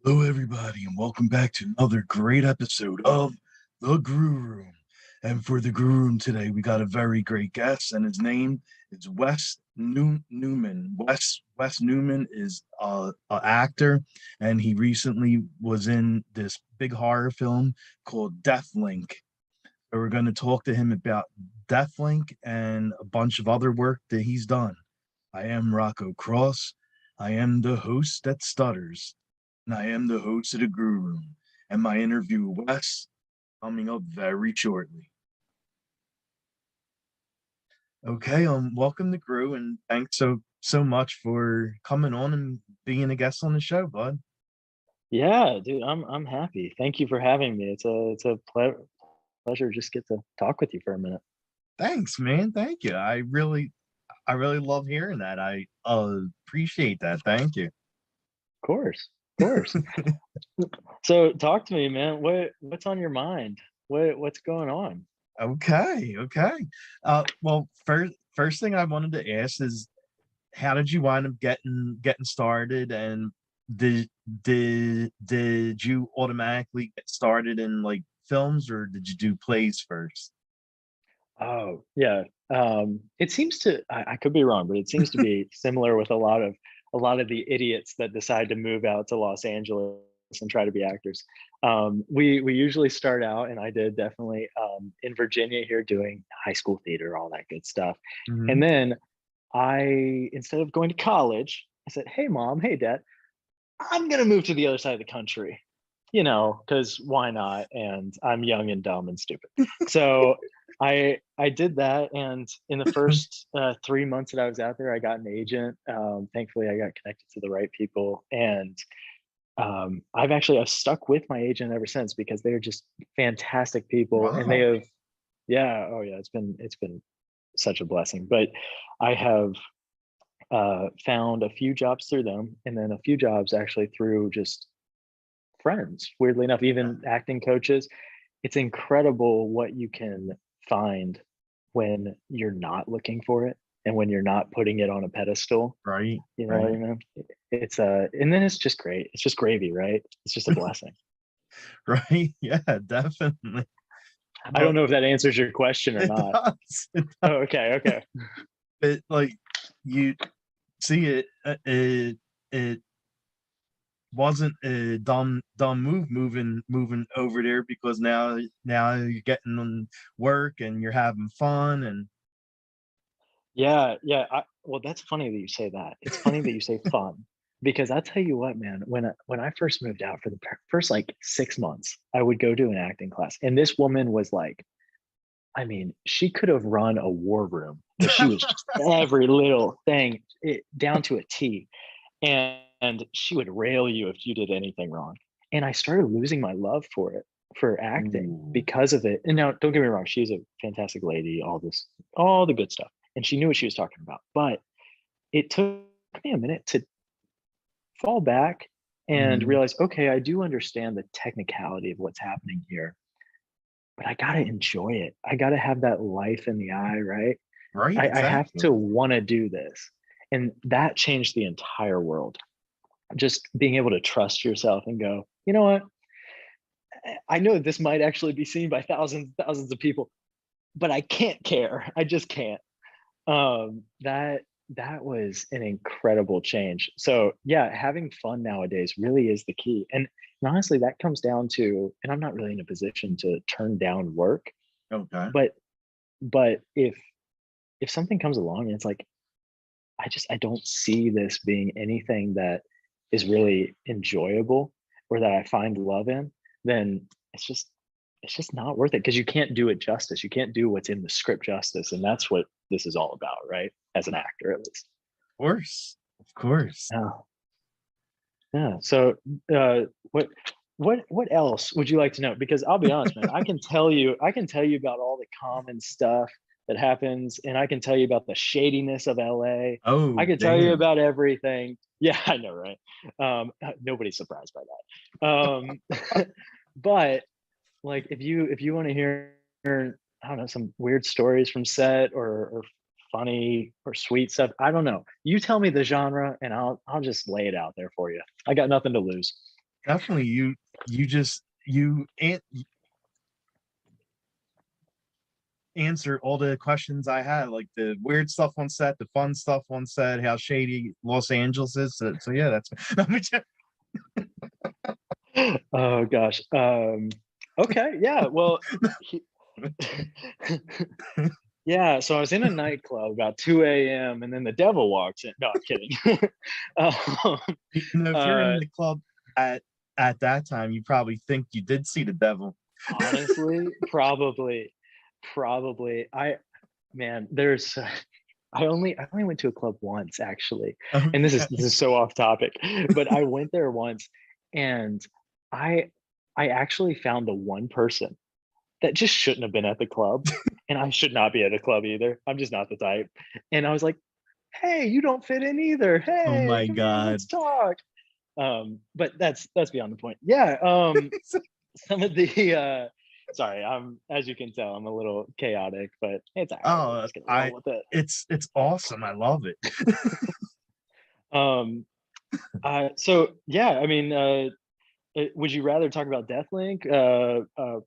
Hello, everybody, and welcome back to another great episode of the Grue Room. And for the Grue Room today, we got a very great guest, and his name is Newman. Wes Newman is an actor, and he recently was in this big horror film called Death Link. So we're going to talk to him about Death Link and a bunch of other work that he's done. I am Rocco Cross. I am the host that stutters, and I am the host of the Grue Room. And my interview with Wes coming up very shortly. Okay, welcome to Grue, and thanks so much for coming on and being a guest on the show, bud. Yeah, dude, I'm happy. Thank you for having me. It's a pleasure just get to talk with you for a minute. Thanks, man. Thank you. I really love hearing that. I appreciate that. Thank you. Of course. So talk to me, man. What's on your mind? What's going on? Okay. Well, first thing I wanted to ask is, how did you wind up getting started, and did did you automatically get started in like films, or did you do plays first? Oh, yeah. It seems to I could be wrong, but it seems to be similar with a lot of the idiots that decide to move out to Los Angeles and try to be actors. We usually start out, and I did definitely in Virginia here doing high school theater, all that good stuff. Hmm. And then instead of going to college, I said, "Hey, mom, hey, dad, I'm gonna move to the other side of the country, because why not? And I'm young and dumb and stupid." So I did that, and in the first 3 months that I was out there, I got an agent. Thankfully, I got connected to the right people, and I've stuck with my agent ever since because they're just fantastic people, and they Wow. have, yeah, oh yeah, it's been such a blessing. But I have found a few jobs through them, and then a few jobs actually through just friends. Weirdly enough, even acting coaches. It's incredible what you can find when you're not looking for it and when you're not putting it on a pedestal. Right, You know what I right, mean? And then it's just great. It's just gravy, right? It's just a blessing. right. Yeah, definitely. I don't Well, know if that answers your question or it not. does. Oh, okay. It like you see it wasn't a dumb move moving over there, because now you're getting on work and you're having fun and Yeah. Well, that's funny that you say that. It's funny that you say fun because I'll tell you what, man. When I first moved out for the first like 6 months, I would go to an acting class, and this woman was like, I mean, she could have run a war room because she was just every little thing down to a T, and she would rail you if you did anything wrong. And I started losing my love for it, for acting ooh, because of it. And now, don't get me wrong, she's a fantastic lady, all the good stuff, and she knew what she was talking about. But it took me a minute to fall back and mhm, realize, okay, I do understand the technicality of what's happening here, but I gotta enjoy it. I gotta have that life in the eye, right? right, I have exactly. to want to do this. And that changed the entire world. Just being able to trust yourself and go, you know what? I know this might actually be seen by thousands of people, but I can't care. I just can't. That was an incredible change. So yeah, having fun nowadays really is the key. And honestly, that comes down to, and I'm not really in a position to turn down work, Okay. but but if something comes along and it's like, I don't see this being anything that is really enjoyable or that I find love in, then it's just not worth it because you can't do it justice. You can't do what's in the script justice, and that's what this is all about, right? As an actor, at least. Of course. Of course. Yeah, yeah. So, what else would you like to know? Because I'll be honest, man, I can tell you about all the common stuff that happens, and I can tell you about the shadiness of LA. I Oh, can tell you damn. about everything. Yeah, I know, right? Nobody's surprised by that. But like, if you want to hear, I don't know, some weird stories from set, or funny or sweet stuff, I don't know. You tell me the genre, and I'll just lay it out there for you. I got nothing to lose. definitely you answer all the questions I had, like the weird stuff on set, the fun stuff on set, how shady Los Angeles is. So yeah, that's Oh gosh. Okay, yeah. Well, he, yeah. So I was in a nightclub about 2 a.m. and then the devil walks in. No, I'm kidding. um, if you're in uh, the club at that time, you probably think you did see the devil. Honestly, probably. Man, there's. I only went to a club once actually, and this is Okay. this is so off topic, but I went there once, and I I actually found the one person that just shouldn't have been at the club, and I should not be at a club either. I'm just not the type. And I was like, "Hey, you don't fit in either. Oh Hey, my come here, God. let's talk." But that's beyond the point. Yeah. Some of the sorry, I'm as you can tell, I'm a little chaotic, but it's all right. We're Oh, just gonna roll with it. it's awesome. I love it. Um, so yeah, I mean, would you rather talk about Deathlink,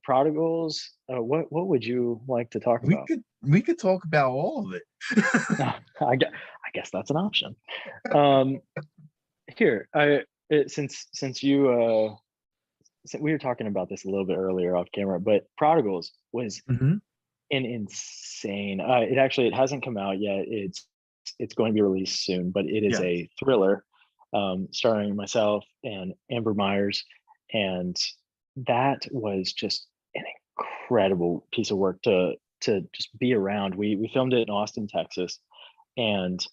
Prodigals? What would you like to talk about? We could talk about all of it. I guess that's an option. Um, Here, since you we were talking about this a little bit earlier off camera, but Prodigals was Mhm. an insane. It hasn't come out yet. It's going to be released soon, but it is Yeah. a thriller, starring myself and Amber Myers, and that was just an incredible piece of work to just be around. We filmed it in Austin, Texas, and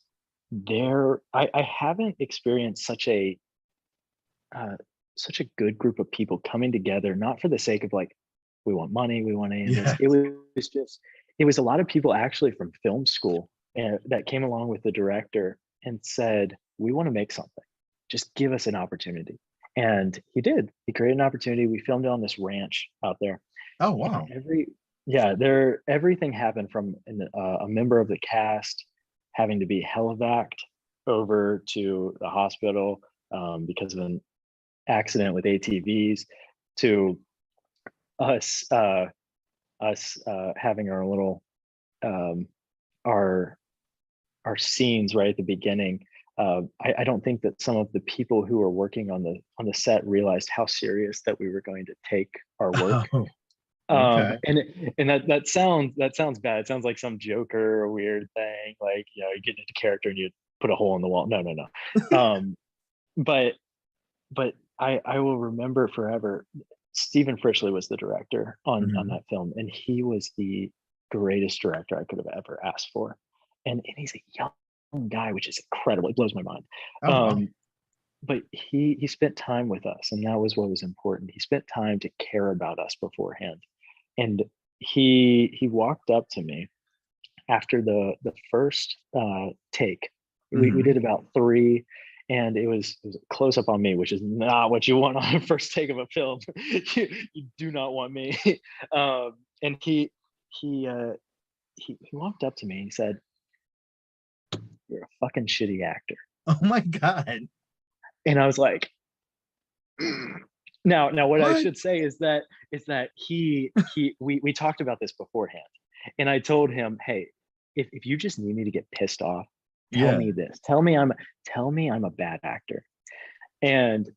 I haven't experienced uh, such a good group of people coming together, not for the sake of like, we want money, we want any of this. Yeah. It was a lot of people actually from film school and that came along with the director and said, we want to make something. Just give us an opportunity. And he did. He created an opportunity. We filmed it on this ranch out there. Oh And wow. everything happened from a member of the cast having to be helivaced over to the hospital because of an accident with ATVs to us having our little um, our scenes right at the beginning. I don't think that some of the people who were working on the set realized how serious that we were going to take our work. Oh, okay. And that sounds bad. It sounds like some Joker or weird thing, like you get into character and you put a hole in the wall. No, no, no. But I will remember forever. Stephen Fritchley was the director on Mhm. that film, and he was the greatest director I could have ever asked for. And he's a young guy, which is incredible. It blows my mind. Oh wow. Um, but he spent time with us, and that was what was important. He spent time to care about us beforehand, and he walked up to me after the first take. We Mhm. did about three, and it was a close up on me, which is not what you want on a first take of a film. You do not want me. And he he walked up to me and he said, "You're a fucking shitty actor." Oh my God. And I was like, now what I What? should say is that we talked about this beforehand, and I told him, hey, if you just need me to get pissed off, tell Yeah. me this. Tell me I'm a bad actor. And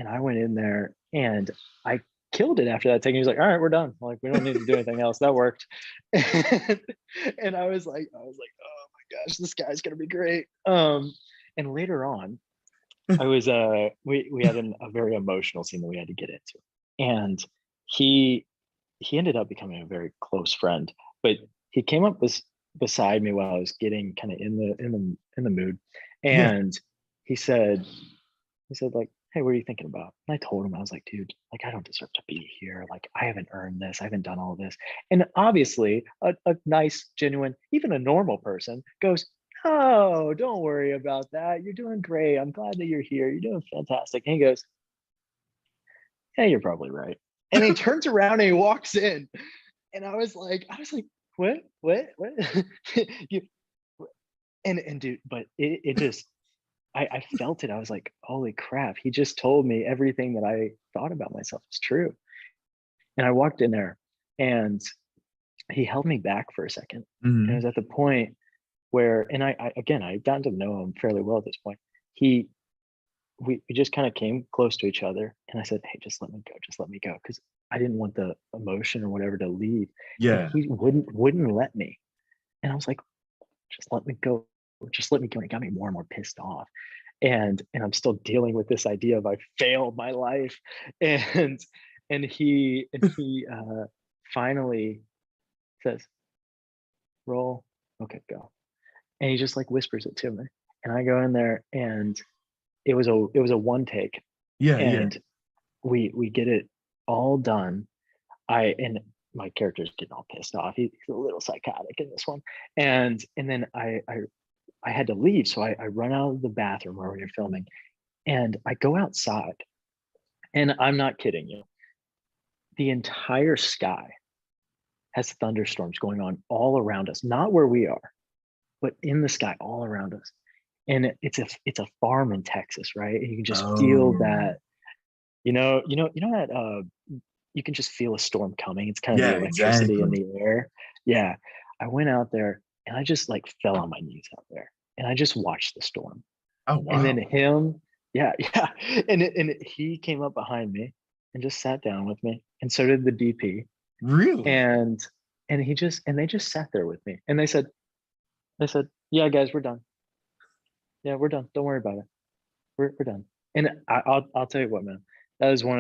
I went in there and I killed it after that take. He was like, all right, we're done. Like, we don't need to do anything else. That worked. And I was like, oh my gosh, this guy's gonna be great. And later on, I was we had a very emotional scene that we had to get into. And he he ended up becoming a very close friend. But he came up beside me while I was getting kind of in the mood. Yeah. And he said, like, hey, what are you thinking about? And I told him, I was like, dude, like, I don't deserve to be here. Like, I haven't earned this. I haven't done all this. And obviously, a nice, genuine, even a normal person goes, oh, don't worry about that. You're doing great. I'm glad that you're here. You're doing fantastic. And he goes, yeah, you're probably right. And he turns around and he walks in. And I was like, what? You, and dude, but it just I felt it. I was like, holy crap, he just told me everything that I thought about myself is true. And I walked in there and he held me back for a second. And it Mhm. was at the point where, and I again, I've gotten to know him fairly well at this point. He, we just kind of came close to each other. And I said, hey, just let me go. Just let me go. Cause I didn't want the emotion or whatever to leave. And Yeah. he wouldn't let me. And I was like, just let me go. Just let me go. And it got me more and more pissed off. And I'm still dealing with this idea of I failed my life. And and he finally says, roll, okay, go. And he just like whispers it to me. And I go in there and it was a one take Yeah, yeah. and we get it all done. And my character's getting all pissed off. He's a little psychotic in this one. And then I had to leave. So I run out of the bathroom where we were filming and I go outside. And I'm not kidding you. The entire sky has thunderstorms going on all around us, not where we are, but in the sky all around us. And it's a farm in Texas, right? And you can just feel Oh. that, that you can just feel a storm coming. It's kind of the Yeah, electricity in exactly. the air. Yeah. I went out there and I just like fell on my knees out there and I just watched the storm. Oh, And then wow. him, yeah, yeah. He came up behind me and just sat down with me. And so did the DP. Really? And and they just sat there with me. And they said, yeah, guys, we're done. Yeah, we're done. Don't worry about it. We're done. And I'll tell you what, man. That is one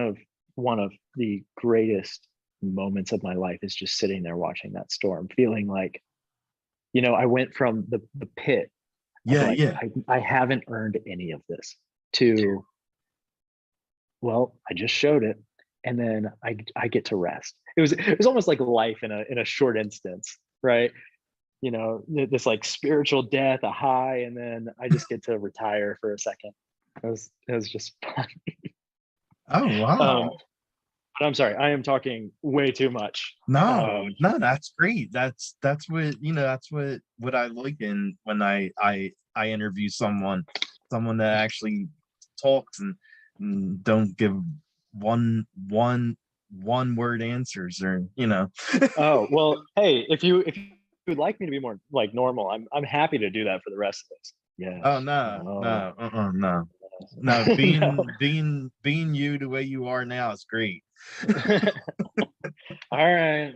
of the greatest moments of my life is just sitting there watching that storm, feeling like, I went from the pit of Yeah, like yeah. I haven't earned any of this to, well, I just showed it, and then I get to rest. It was almost like life in a short instance, right? This like spiritual death, a high, and then I just get to retire for a second. It was just fun. Oh, Um, wow. but I'm sorry, I am talking way too much. No, no, that's great. That's what, that's what I like in when I interview someone that actually talks and don't give one word answers or Oh well, hey, if you would like me to be more like normal, I'm happy to do that for the rest of this. Oh, Yes. no, No. no, no. No, No. being you the way you are now is great. All right,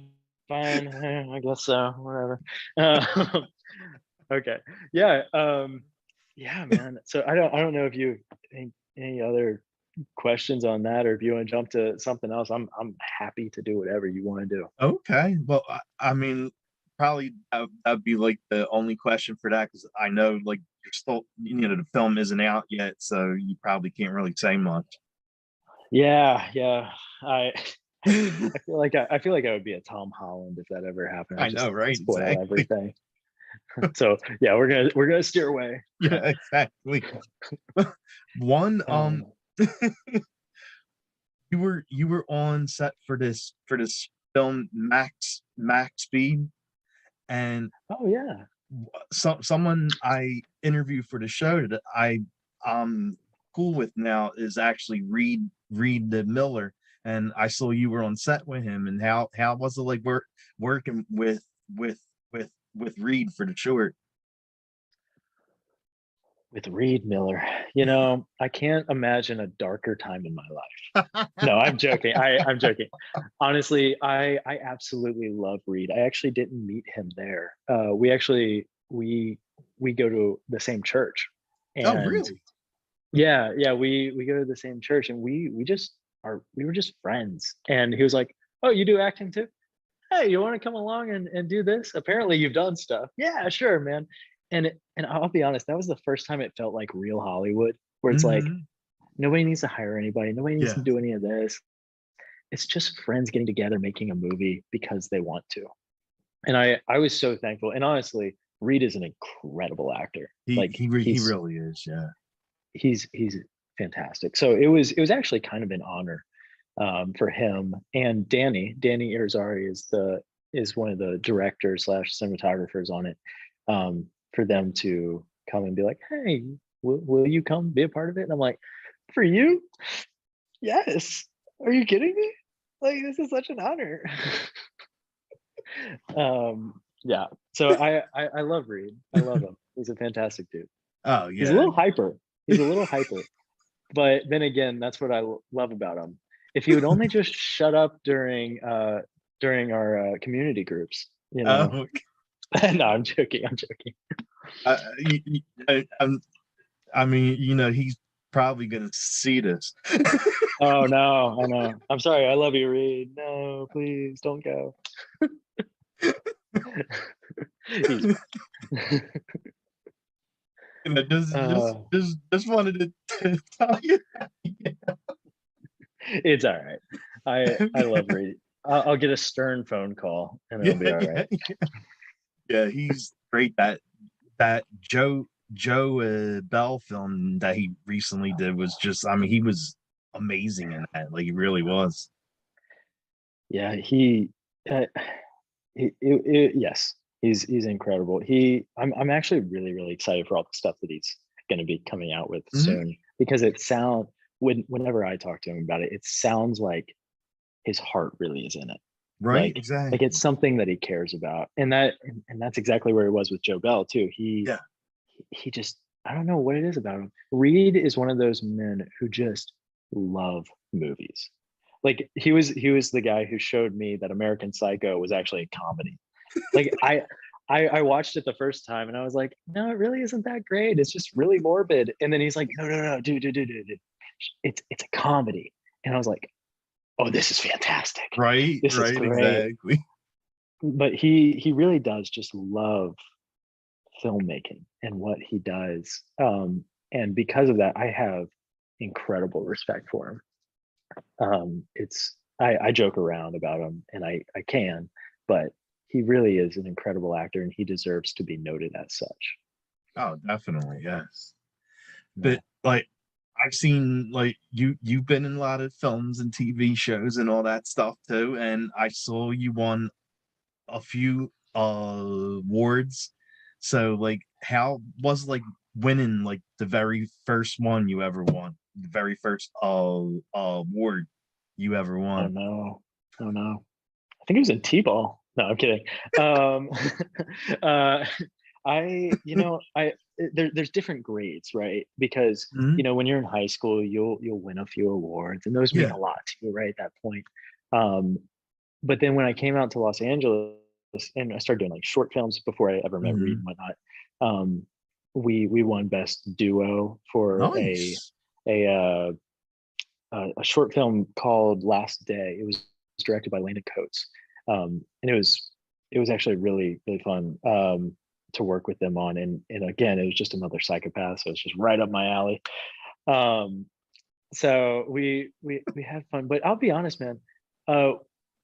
fine. I guess so. Whatever. Um, okay. Yeah. Yeah, man. So I don't know if you any other questions on that, or if you want to jump to something else. I'm happy to do whatever you want to do. Okay. Well, I mean, probably that'd be like the only question for that because I know like you're still, the film isn't out yet, so you probably can't really say much. Yeah, yeah. I I feel like I would be a Tom Holland if that ever happened. I I just know, right? spoil Exactly. everything. So yeah, we're gonna steer away. Yeah, exactly. One, Um, you were on set for this film Max Speed, and oh yeah. someone I interviewed for the show that I'm cool with now is actually Reed the Miller, and I saw you were on set with him. And how was it like working with with Reed for the short? With Reed Miller, I can't imagine a darker time in my life. No, I'm joking. I'm joking. Honestly, I absolutely love Reed. I actually didn't meet him there. We go to the same church, Oh, and really? yeah, yeah, we go to the same church, and we were just friends. And he was like, "Oh, you do acting too? Hey, you want to come along and do this? Apparently, you've done stuff. Yeah, sure, man." And I'll be honest, that was the first time it felt like real Hollywood, where it's like Hmm. nobody needs to hire anybody, nobody needs to Yeah, do any of this. It's just friends getting together making a movie because they want to. And I was so thankful. And honestly, Reed is an incredible actor. Like he really is. Yeah. he's fantastic. So it was actually kind of an honor, for him and Danny Irizarry is one of the directors slash cinematographers on it, for them to come and be like, hey, will you come be a part of it? And I'm like, for you? Yes. Are you kidding me? Like, this is such an honor. Yeah. So I love Reed. I love him. He's a fantastic dude. Oh He's a yeah. little hyper. He's a little hyper. But then again, that's what I love about him. If he would only just shut up during our community groups, you know. Oh, No, I'm joking. I'm joking. I mean, you know, he's probably gonna see this. Oh no, I know. I'm sorry. I love you, Reed. No, please don't go. He's You know, uh, just wanted to tell you. it's all right. I love Reed. I'll get a stern phone call and it'll Yeah, be all right. yeah, yeah. He's great. That Joe Bell film that he recently did was just. I mean, he was amazing in that. Like he really was. Yeah, uh, yes, he's incredible. I'm actually really excited for all the stuff that he's going to be coming out with Mhm. soon because whenever I talk to him about it, it sounds like his heart really is in it. Right? Like Exactly. it's something that he cares about, and that's exactly where he was with Joe Bell too. Yeah. He just, I don't know what it is about him. Reed is one of those men who just love movies. Like he was the guy who showed me that American Psycho was actually a comedy. Like I watched it the first time and I was like, no, it really isn't that great. It's just really morbid. And then he's like, no, dude. It's a comedy. And I was like, oh, this is fantastic. Right. This is Right. great. Exactly. But he really does just love filmmaking and what he does. And because of that, I have incredible respect for him. It's I joke around about him, and I can, but he really is an incredible actor, and he deserves to be noted as such. Oh, definitely. Yes. Yeah. But like I've seen like you've been in a lot of films and TV shows and all that stuff too, and I saw you won a few awards. So like how was like winning like the very first one you ever won? The very first award you ever Oh won. no, oh no. I think he was in T-ball. No, I'm kidding. Um, uh, there's different grades, right? Because Mhm. when you're in high school, you'll win a few awards, and those mean Yeah. a lot to you, right? At that point. Um, but then when I came out to Los Angeles and I started doing like short films before I ever met Reed Mhm. and whatnot, um, we won best duo for Nice. a uh, a short film called Last Day. It was directed by Lena Coates, and it was actually really fun to work with them on. And again, it was just another psychopath, so it's just right up my alley. Um, so we had fun, but I'll be honest, man. Uh,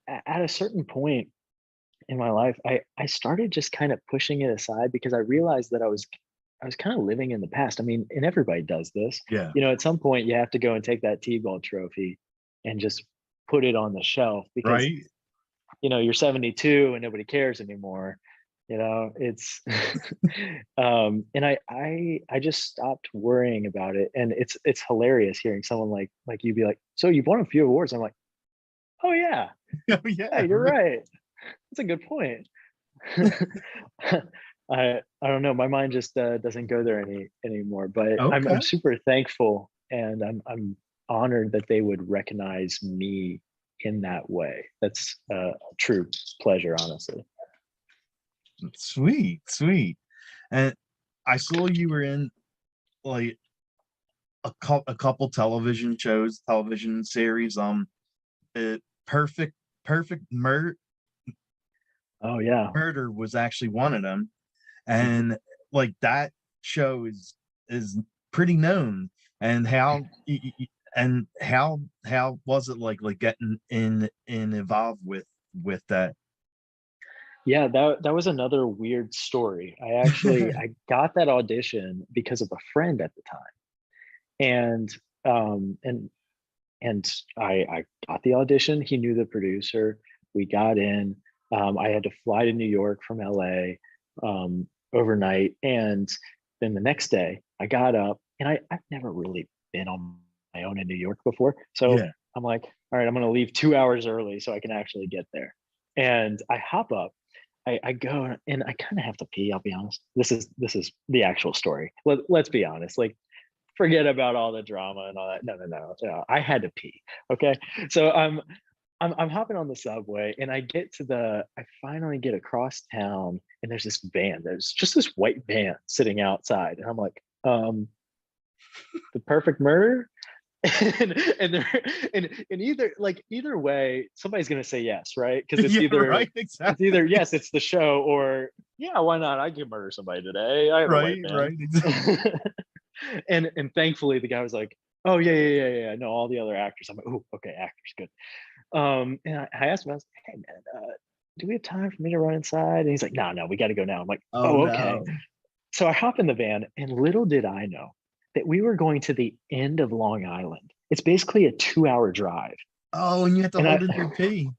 at a certain point in my life, I started just kind of pushing it aside because I realized that I was kind of living in the past. I mean, and everybody does this. Yeah. At some point you have to go and take that T-ball trophy and just put it on the shelf because Right. you're 72 and nobody cares anymore. It's and I just stopped worrying about it. And it's hilarious hearing someone like you be like, so you've won a few awards. I'm like, oh yeah, Oh yeah, yeah. you're right. That's a good point. I don't know. My mind just doesn't go there anymore. But I'm Okay. super thankful, and I'm honored that they would recognize me in that way. That's a true pleasure, honestly. Sweet, sweet. And I saw you were in like a couple television shows, television series. Uh, Perfect Perfect Oh yeah. Murder was actually one of them, Mhm. and like that show is pretty known. And how was it like getting in involved with that? Yeah, that was another weird story. I got that audition because of a friend at the time, and um and and I got the audition. He knew the producer. We got in. I had to fly to New York from LA overnight, and then the next day I got up. and I've never really been on my own in New York before. So Yeah. I'm like, all right, I'm gonna leave 2 hours early so I can actually get there. And I hop up, I go and I kind of have to pee, I'll be honest. This is the actual story. Let's be honest. Like, forget about all the drama and all that. No, no, no, no. I had to pee. Okay. So I'm hopping on the subway and I finally get across town and there's this van. There's just this white van sitting outside. And I'm like, the perfect murder? And they're and either way, somebody's gonna say yes, right? Because it's Yeah, either right, it's exactly. either yes, it's the show, or yeah, why not? I can murder somebody today. I have a white Right, van. right, exactly. And thankfully the guy was like, oh yeah. No, all the other actors. I'm like, oh, okay, actors, good. And I asked him, I was like, hey man, do we have time for me to run inside? And he's like, no, we gotta go now. I'm like, Oh oh, okay. no. So I hop in the van, and little did I know that we were going to the end of Long Island. It's basically a 2-hour drive. Oh, and you have to And hold in your pee.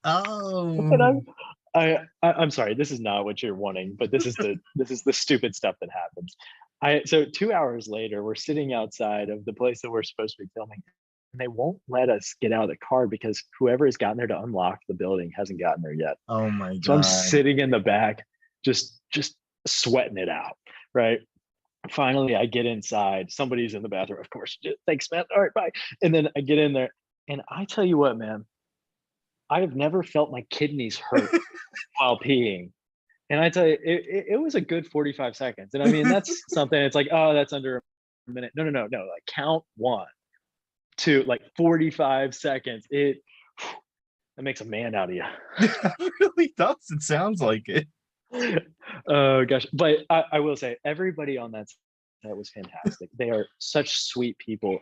and Oh. I'm sorry, this is not what you're wanting, but this is the stupid stuff that happens. So 2 hours later, we're sitting outside of the place that we're supposed to be filming, and they won't let us get out of the car because whoever has gotten there to unlock the building hasn't gotten there yet. Oh my So I'm God. sitting in the back, just sweating it out, right? Finally, I get inside. Somebody's in the bathroom, of course. Thanks, man. All right, bye. And then I get in there, and I tell you what, man, I have never felt my kidneys hurt while peeing. And I tell you, it was a good 45 seconds. And I mean, that's something. It's like, oh, that's under a minute. No. Like, count 1, 2, like 45 seconds. That makes a man out of you. It really does. It sounds like it. Oh gosh, but I will say everybody on that was fantastic. They are such sweet people.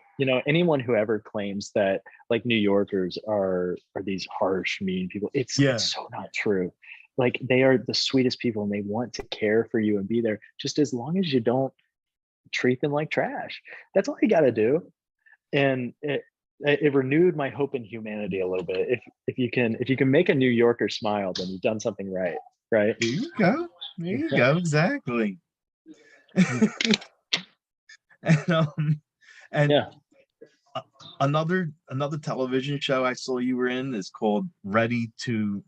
Anyone who ever claims that like New Yorkers are these harsh, mean people, Yeah. it's so not true. Like, they are the sweetest people, and they want to care for you and be there, just as long as you don't treat them like trash. That's all you got to do. And it renewed my hope in humanity a little bit. If you can make a New Yorker smile, then you've done something right. Right. There you go. There you Yeah. go. Exactly. And and Yeah. another television show I saw you were in is called Ready to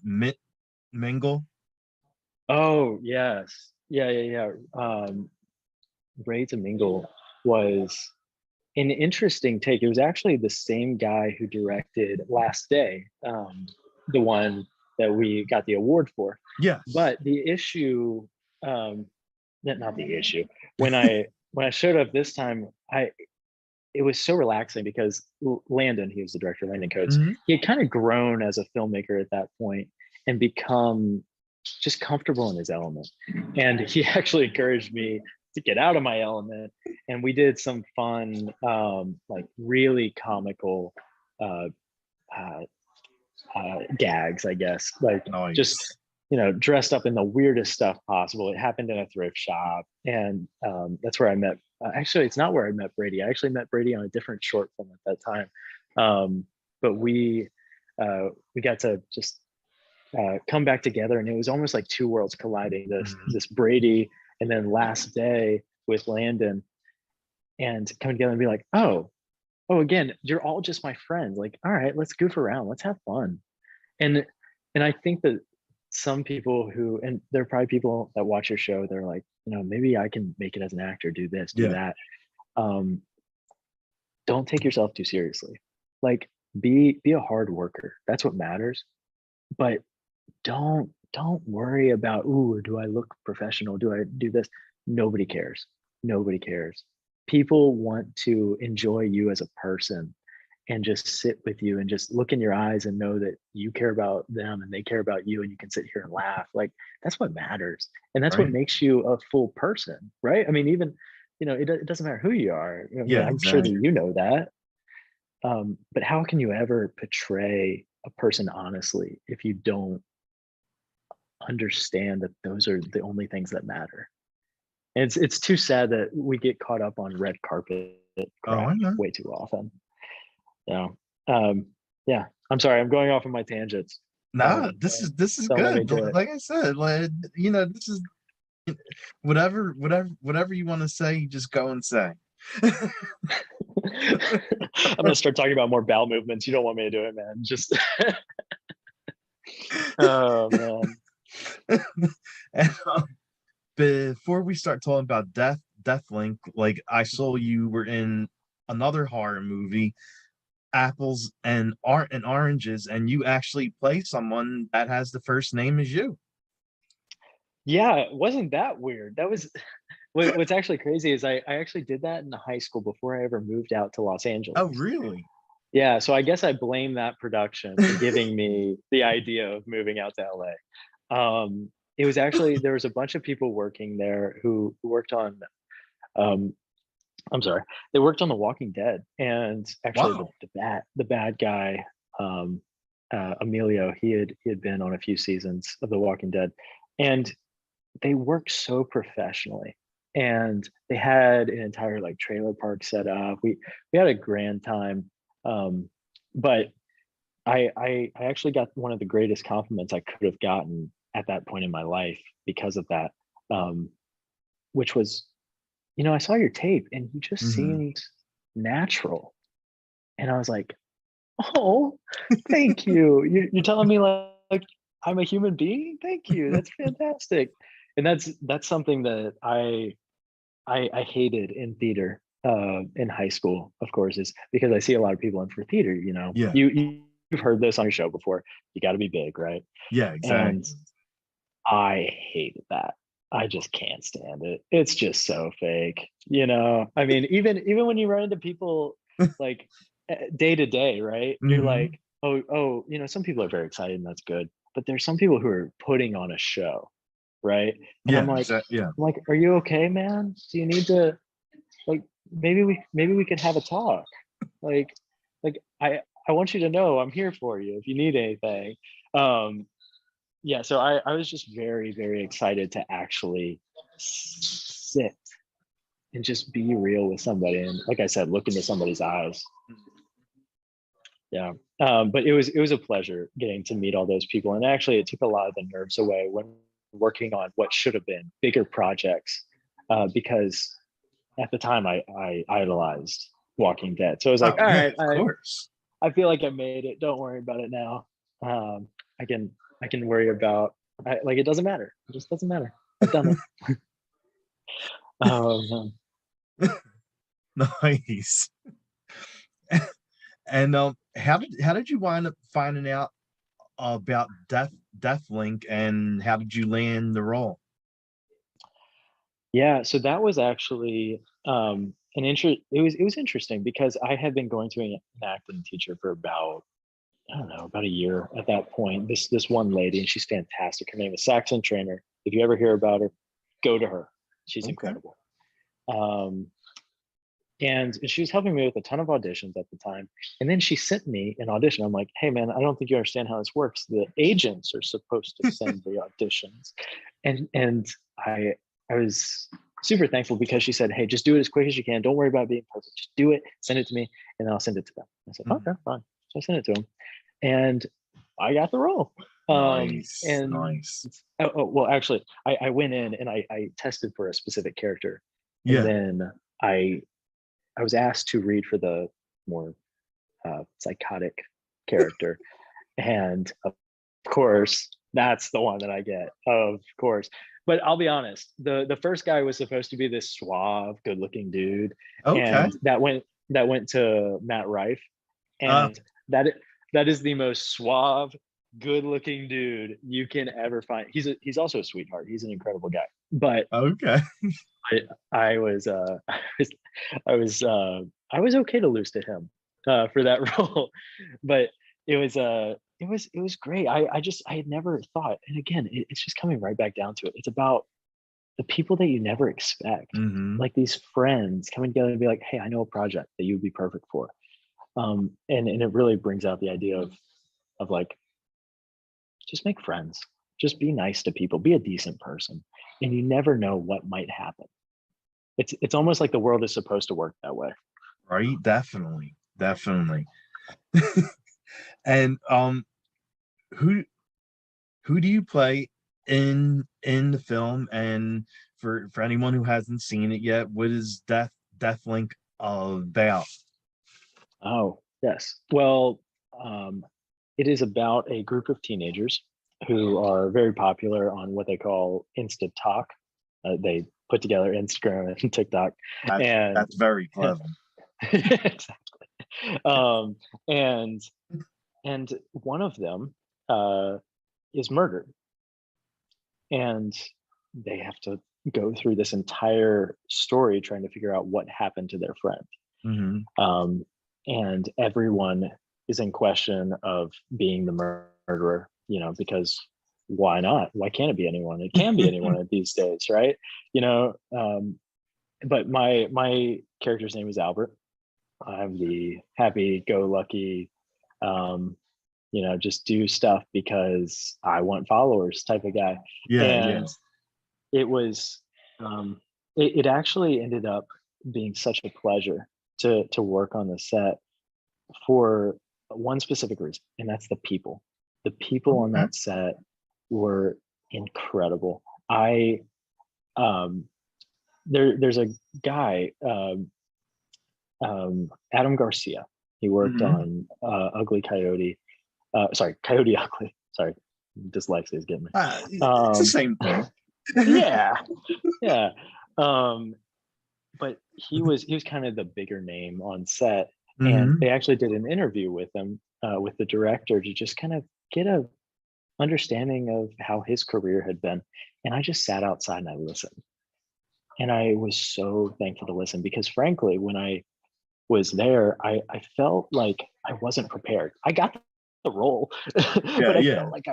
Mingle. Oh, yes. Yeah. Ray to Mingle was an interesting take. It was actually the same guy who directed Last Day, the one that we got the award for. Yes. But the issue, not the issue. When I showed up this time, it was so relaxing because Landon, he was the director, Landon Coates, Mhm. he had kind of grown as a filmmaker at that point and become just comfortable in his element. And he actually encouraged me to get out of my element. And we did some fun, like really comical uh, uh, gags, I guess, like just Nice. dressed up in the weirdest stuff possible. It happened in a thrift shop, and that's where I met. Actually, it's not where I met Brady. I actually met Brady on a different short film at that time, but we got to just come back together, and it was almost like two worlds colliding. This Mhm. this Brady, and then Last Day with Landon, and coming together and be like, oh, again, you're all just my friends. Like, all right, let's goof around, let's have fun. And I think that some people and there are probably people that watch your show, they're like, maybe I can make it as an actor, do this, do Yeah. that. um don't take yourself too seriously. Like, be a hard worker, that's what matters. But don't worry about, ooh, do I look professional, do I do this? Nobody cares. Nobody cares. People want to enjoy you as a person and just sit with you and just look in your eyes and know that you care about them and they care about you, and you can sit here and laugh. Like, that's what matters. And that's what Right. makes you a full person, right? I mean, even, it doesn't matter who you are. I mean, Yeah, I'm sure that exactly. you know that. But how can you ever portray a person honestly if you don't understand that those are the only things that matter? And it's too sad that we get caught up on red carpet Oh, crap I know. way too often. Yeah. Um, yeah. I'm sorry. I'm going off on my tangents. No, Don't this is don't let me good. do it. Like I said, this is whatever you want to say, just go and say. I'm gonna start talking about more bowel movements. You don't want me to do it, man. Just oh man. And, before we start talking about Deathlink, like I saw you were in another horror movie, Apples and Oranges, and you actually play someone that has the first name as you. Yeah, it wasn't that weird. That was what's actually crazy is I actually did that in high school before I ever moved out to Los Oh, Angeles. really? Yeah, so I guess I blame that production for giving me the idea of moving out to LA. It was actually there was a bunch of people working there who worked on um, I'm sorry, they worked on The Walking Dead, and actually Wow. the bad guy, Emilio, he had been on a few seasons of The Walking Dead, and they worked so professionally, and they had an entire like trailer park set up. We had a grand time, um, but I actually got one of the greatest compliments I could have gotten at that point in my life because of that, um, which was, I saw your tape and you just Hmm. seemed natural. And I was like, oh, thank you. You're telling me like I'm a human being? Thank you. That's fantastic. And that's something that I hated in theater in high school, of course, is because I see a lot of people in for theater, Yeah. you've heard this on your show before. You got to be big, right? Yeah, And exactly. I hated that. I just can't stand it. It's just so fake, I mean, even when you run into people like day to day, right? You're Hmm. like, oh, some people are very excited and that's good, but there's some people who are putting on a show, right? And Yeah, yeah. I'm like, are you okay, man? Do you need to like maybe we could have a talk? Like I want you to know I'm here for you if you need anything. Um, yeah, so I was just very, very excited to actually sit and just be real with somebody. And like I said, look into somebody's eyes. Yeah. But it was a pleasure getting to meet all those people. And actually it took a lot of the nerves away when working on what should have been bigger projects. Because at the time I idolized Walking Dead. So I was like, Oh, all yeah, right, of I course. I feel like I made it. Don't worry about it now. I can worry about like it doesn't matter. It just doesn't matter. I've done it. Oh man. Nice. And how did you wind up finding out about Deathlink, and how did you land the role? Yeah, so that was actually an interest. It was interesting because I had been going to an acting teacher for about I don't know about a year at that point. This one lady, and she's fantastic. Her name is Saxon Trainer. If you ever hear about her, go to her. She's Okay. incredible. Um, and she was helping me with a ton of auditions at the time. And then she sent me an audition. I'm like, hey man, I don't think you understand how this works. The agents are supposed to send the auditions. And I was super thankful because she said, hey, just do it as quick as you can. Don't worry about being perfect. Just do it, send it to me, and I'll send it to them. I said, Mhm. okay, fine. So I sent it to him. And I got the role. Nice, And nice. well, actually, I went in and I tested for a specific character. And Yeah. then I I was asked to read for the more psychotic character, and of course, that's the one that I get. Of course, but I'll be honest. The first guy was supposed to be this suave, good-looking dude, Okay. and that went to Matt Rife, Uh, and that is the most suave, good-looking dude you can ever find. He's also a sweetheart. He's an incredible guy, but okay. I I was I was I was okay to lose to him for that role, but it was great. I had never thought, and again, it's just coming right back down to it. It's about the people that you never expect, Hmm. like these friends coming together and be like, "Hey, I know a project that you would be perfect for," and it really brings out the idea of like just make friends, just be nice to people, be a decent person, and you never know what might happen. It's almost like the world is supposed to work that way. Right. Definitely. Definitely. And who who do you play in the film? And for anyone who hasn't seen it yet, what is Deathlink about? Oh, yes. Well, it is about a group of teenagers who are very popular on what they call Insta Talk. They put together Instagram and TikTok, and That's very clever. exactly. And one of them is murdered, and they have to go through this entire story trying to figure out what happened to their friend. Mm-hmm. And everyone is in question of being the murderer, because why not? Why can't it be anyone? It can be anyone these days, right? But my character's name is Albert. I'm the happy-go-lucky, just do stuff because I want followers type of guy. Yeah, yeah. And it was, it actually ended up being such a pleasure to work on the set for one specific reason, and that's the people. The people on Okay. that set were incredible. I there's a guy, Adam Garcia. He worked Mm-hmm. on Ugly Coyote. Sorry, Coyote Ugly. Sorry, dyslexia is getting me. It's the same thing. Yeah, yeah. But he was kind of the bigger name on set, and Mm-hmm. they actually did an interview with him, with the director, to just kind of get a understanding of how his career had been. And I just sat outside and I listened, and I was so thankful to listen, because frankly, when I was there, I felt like I wasn't prepared. I got the role, Yeah, but I yeah. felt like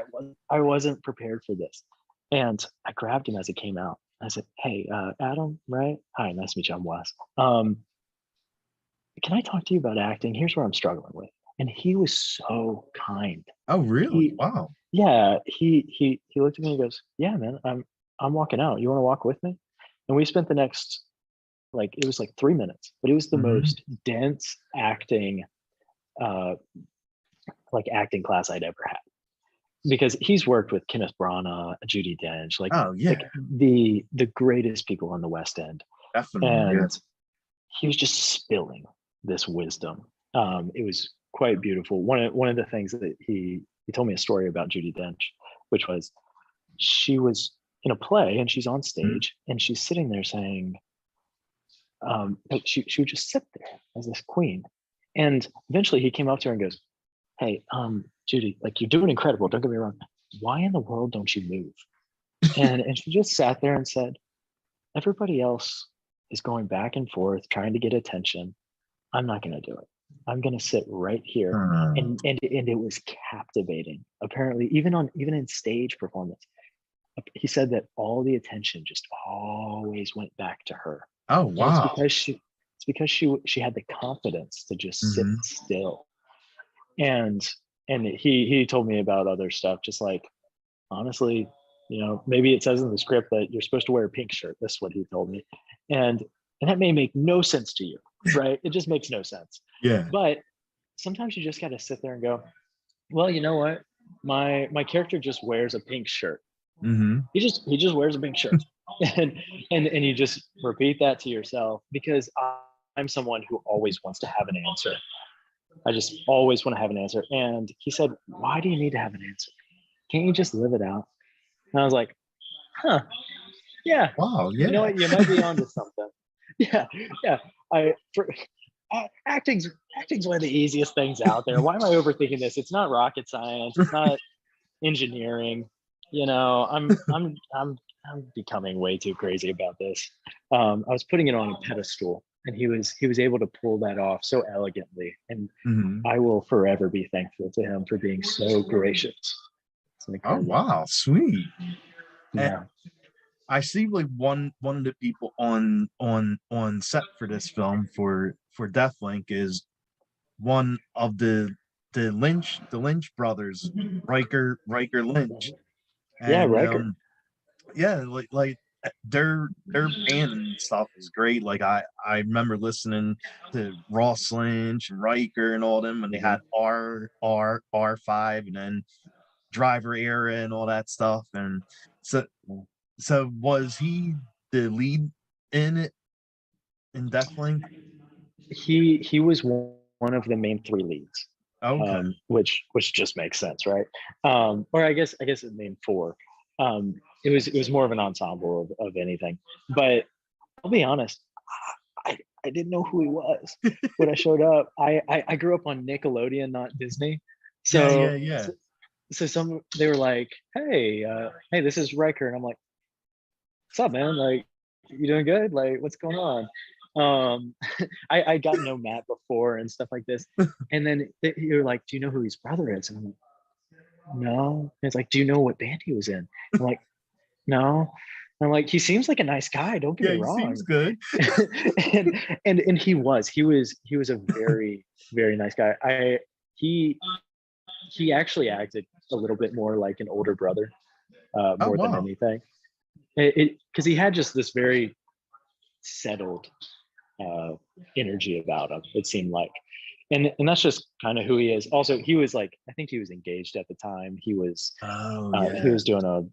I wasn't prepared for this. And I grabbed him as it came out. I said, "Hey, Adam, right? Hi, nice to meet you. I'm Wes. Can I talk to you about acting? Here's where I'm struggling with." And he was so kind. Oh, really? He, Wow. yeah, he looked at me and goes, "Yeah, man, I'm walking out. You want to walk with me?" And we spent the next, like, it was like 3 minutes, but it was the Mm-hmm. most dense acting, uh, like acting class I'd ever had, because he's worked with Kenneth Branagh, Judi Dench, Oh, yeah, like the greatest people on the West End, definitely. Yeah. and he was just spilling this wisdom. It was quite beautiful. One of the things that he told me a story about Judi Dench, which was, she was in a play and she's on Mhm. stage and she's sitting there saying, like, she would just sit there as this queen, and eventually he came up to her and goes, "Hey, Judy, like, you're doing incredible. Don't get me wrong. Why in the world don't you move?" And she just sat there and said, "Everybody else is going back and forth trying to get attention. I'm not going to do it. I'm going to sit right here." Hmm. And it was captivating. Apparently, even in stage performance, he said that all the attention just always went back to her, Oh, and wow. it's because she had the confidence to just sit Mm-hmm. still. And he told me about other stuff, just like, honestly, maybe it says in the script that you're supposed to wear a pink shirt. That's what he told me. And and that may make no sense to you, right? It just makes no sense. Yeah. But sometimes you just got to sit there and go, well, you know what, my character just wears a pink shirt. Mm-hmm. He just wears a pink shirt. And you just repeat that to yourself, because I'm someone who always wants to have an answer. I just always want to have an answer. And he said, "Why do you need to have an answer? Can't you just live it out?" And I was like, huh, yeah, Wow. you know Yeah. what? You might be onto something. Yeah, yeah. I for acting's one of the easiest things out there. Why am I overthinking this? It's not rocket science. It's not engineering. I'm becoming way too crazy about this. I was putting it on a pedestal, and he was able to pull that off so elegantly, and Mm-hmm. I will forever be thankful to him for being so gracious. It's Oh, incredible. wow. Sweet. And Yeah. I see, like, one of the people on set for this film for Deathlink is one of the Lynch brothers, Riker Lynch. Yeah, And Riker. yeah, like their band and stuff is great. Like, I remember listening to Ross Lynch and Riker and all them when they Mhm. had R5 and then Driver Era and all that stuff. And so was he the lead in it in Deathlink? He was one of the main three leads, Okay. which just makes sense, right? Or I guess it named four. It was more of an ensemble of anything. But I'll be honest, I didn't know who he was when I showed up. I grew up on Nickelodeon, not Disney. So Yeah. so they were like, hey, this is Riker, and I'm like, what's up, man? Like, you doing good? Like, what's going on? Um, I got to know Matt before and stuff like this, and then you're like, do you know who his brother is? And I'm like, no. And it's like, do you know what band he was in? I'm like, no. I'm like, he seems like a nice guy. Don't get Yeah, me he wrong. seems good. and he was a very very nice guy. He actually acted a little bit more like an older brother, Oh more than wow. anything. Because he had just this very settled energy about him. It seemed like, and that's just kind of who he is. Also, he was like, I think he was engaged at the time. He was Oh he yeah. was doing a,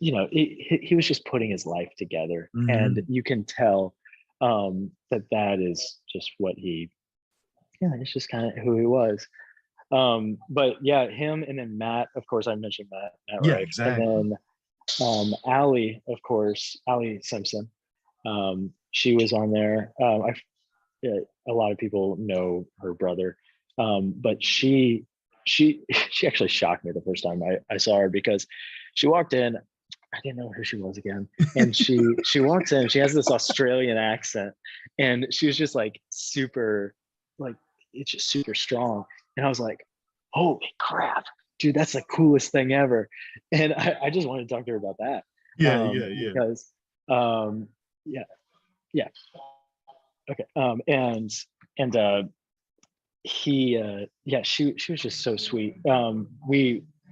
he was just putting his life together, and Mhm. you can tell that is just what he, yeah, it's just kind of who he was. But yeah, him, and then Matt, of course, I mentioned Matt Yeah, Rife, and exactly. then Allie, of course, Allie Simpson. She was on there. A lot of people know her brother, but she actually shocked me the first time I saw her, because she walked in. I didn't know who she was again, and she walks in. She has this Australian accent, and she was just like super, like, it's just super strong. And I was like, holy crap, dude, that's the coolest thing ever. And I just wanted to talk to her about that, Yeah. because yeah, yeah, okay, and yeah, she was just so sweet.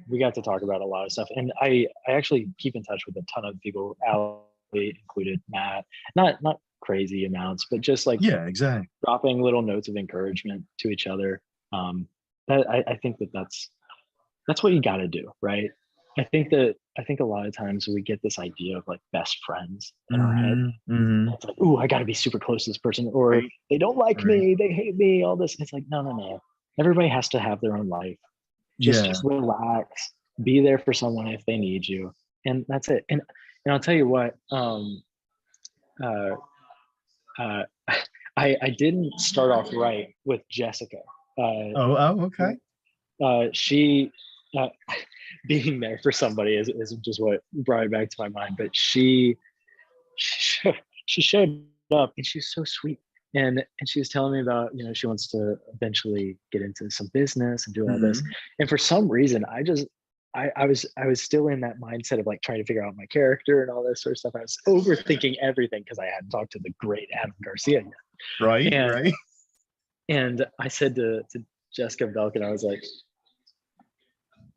We got to talk about a lot of stuff, and I actually keep in touch with a ton of people, Ali included, Matt. Not crazy amounts, but just like Yeah, exactly. dropping little notes of encouragement to each other. um I think that's what you got to do, right? I think a lot of times we get this idea of like best friends in our head. Mhm. It's like, oh, I got to be super close to this person, or Right. they don't like Right. me, they hate me, all this. It's like, no. Everybody has to have their own life. Yeah. Just relax, be there for someone if they need you, and that's it. And I'll tell you what, uh, uh, I didn't start off right with Jessica. Uh, Okay. she being there for somebody is just what brought it back to my mind. But she she showed up, and she was so sweet, and she was telling me about, she wants to eventually get into some business and do all this. Mhm. And for some reason, I was still in that mindset of like trying to figure out my character and all this sort of stuff. I was overthinking everything because I hadn't talked to the great Adam Garcia yet. Right, and right. and I said to Jessica Belkin, I was like,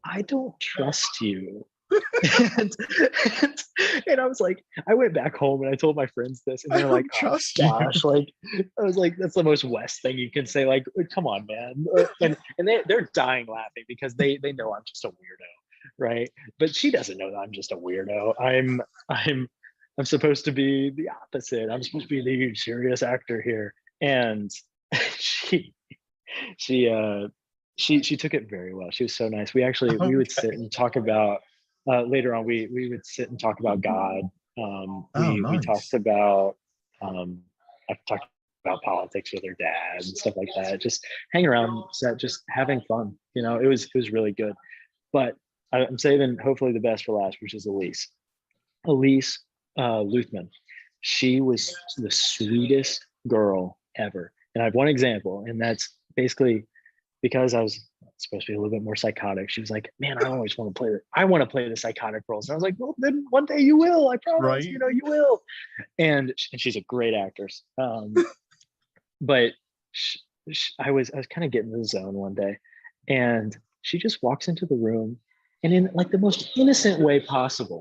I don't trust you. and, and, and I was like, I went back home and I told my friends this, and I they're like, don't oh trust you. gosh, like, I was like, that's the most West thing you can say. Like, come on, man. And they're dying laughing because they know I'm just a weirdo, right? But she doesn't know that I'm just a weirdo. I'm supposed to be the opposite. I'm supposed to be the serious actor here. And she she uh she took it very well. She was so nice. We would sit Okay. and talk about, later on, we would sit and talk about God. Oh, We talked nice. about, I talked about politics with her dad and stuff like that. Just hang around set, just having fun. It was really good. But I'm saving hopefully the best for last, which is Elise. Elise Luthman. She was the sweetest girl ever. And I have one example, and that's basically because I was supposed to be a little bit more psychotic. She was like, "Man, I always want to play I want to play the psychotic roles." And I was like, "Well, then one day you will. I promise. Right. You will." And she's a great actress. But sh I was kind of getting in the zone one day, and she just walks into the room, and in like the most innocent way possible,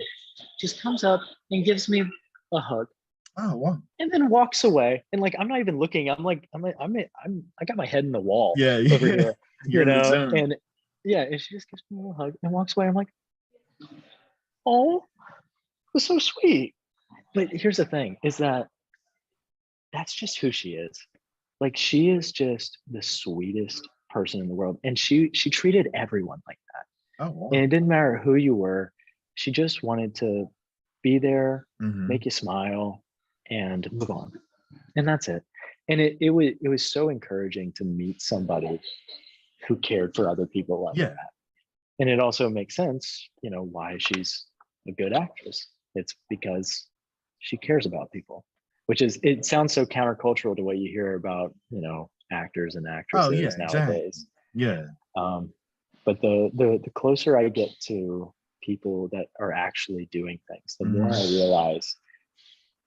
just comes up and gives me a hug, Oh, wow. and then walks away. And like, I'm not even looking. I got my head in the wall Yeah, over yeah. here, You're in the zone. and yeah, and she just gives me a little hug and walks away. I'm like, oh, it was so sweet. But here's the thing: is that that's just who she is. Like, she is just the sweetest person in the world, and she treated everyone like that. Oh, wow. And it didn't matter who you were. She just wanted to be there, Mhm. make you smile, and move on. And that's it. And it was so encouraging to meet somebody who cared for other people like Yeah. that. And it also makes sense, why she's a good actress. It's because she cares about people, which is, it sounds so countercultural to what you hear about, actors and Oh, yeah, actresses exactly. nowadays. Yeah. Um, but the closer I get to people that are actually doing things, the more I Mhm. realize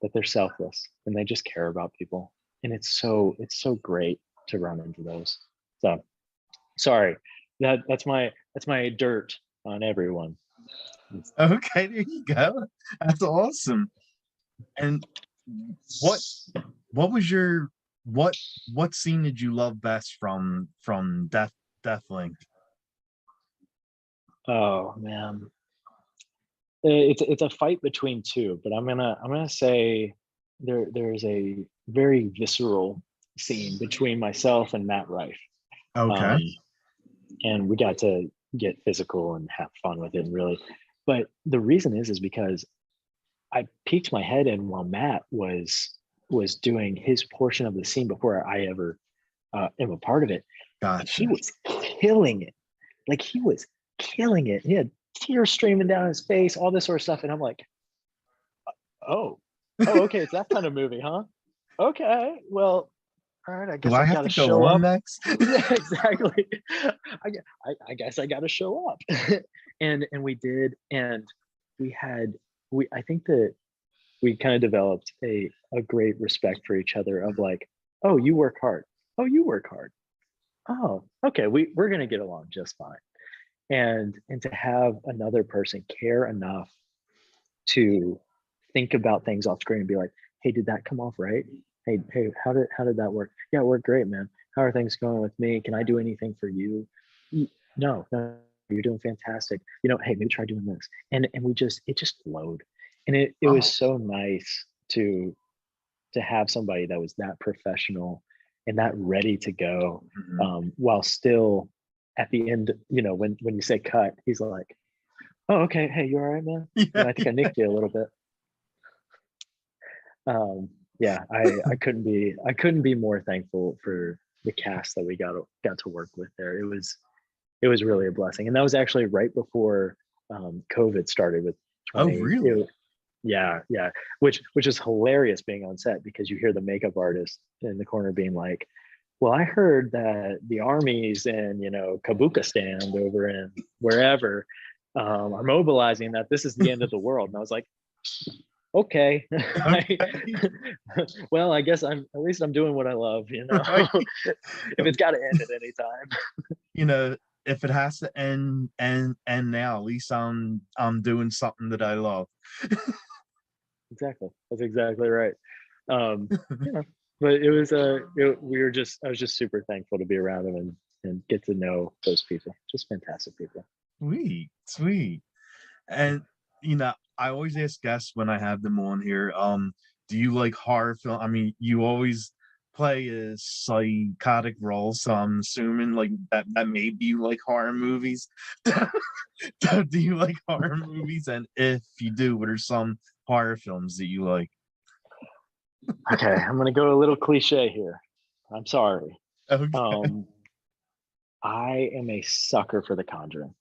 that they're selfless and they just care about people. And it's so great to run into those. So sorry, that's my dirt on everyone. Okay, there you go. That's awesome. And what what was your what what scene did you love best from Death Link? Oh man, it's a fight between two, but I'm gonna say there's a very visceral scene between myself and Matt Rife. Okay. Um, and we got to get physical and have fun with it, really. But the reason is because I peeked my head in while Matt was doing his portion of the scene before I ever am a part of it. Gotcha. He was killing it. Like, he was killing it. He had tears streaming down his face, all this sort of stuff, and I'm like, oh, okay, it's that kind of movie, huh? Okay, well, all right, I Do guess I I have got to to go show on up. next? Yeah, exactly. I guess I got to show up. And we did, and we had we I think that we kind of developed a great respect for each other, of like, oh, you work hard. Oh, you work hard. Oh, okay, we're gonna get along just fine. And to have another person care enough to think about things off screen and be like, hey, did that come off right? Hey, how did that work? Yeah, it worked great, man. How are things going with me? Can I do anything for you? No, you're doing fantastic. Hey, maybe try doing this. And it just flowed. And it was Oh. so nice to have somebody that was that professional and that ready to go, Mhm. while still at the end, when you say cut, he's like, oh, okay, hey, you all right, man? Yeah. I think I nicked you a little bit. Yeah, I couldn't be more thankful for the cast that we got to work with there. It was really a blessing, and that was actually right before COVID started with Oh, 20. really? Yeah, yeah, which is hilarious being on set, because you hear the makeup artist in the corner being like, "Well, I heard that the armies in Kabukistan over in wherever are mobilizing, that this is the end of the world." And I was like, okay. Okay. Well, I guess at least I'm doing what I love, Right. if it's got to end at any time. You know, if it has to end now, at least I'm doing something that I love. Exactly, that's exactly right. um but it was I was just super thankful to be around them, and get to know those people, just fantastic people. Sweet, sweet. And I always ask guests when I have them on here, do you like horror film? I mean, you always play a psychotic role, so I'm assuming like that maybe you like horror movies. Do you like horror movies? And if you do, what are some horror films that you like? Okay, I'm gonna go a little cliche here. I'm sorry. Okay. um I am a sucker for The Conjuring.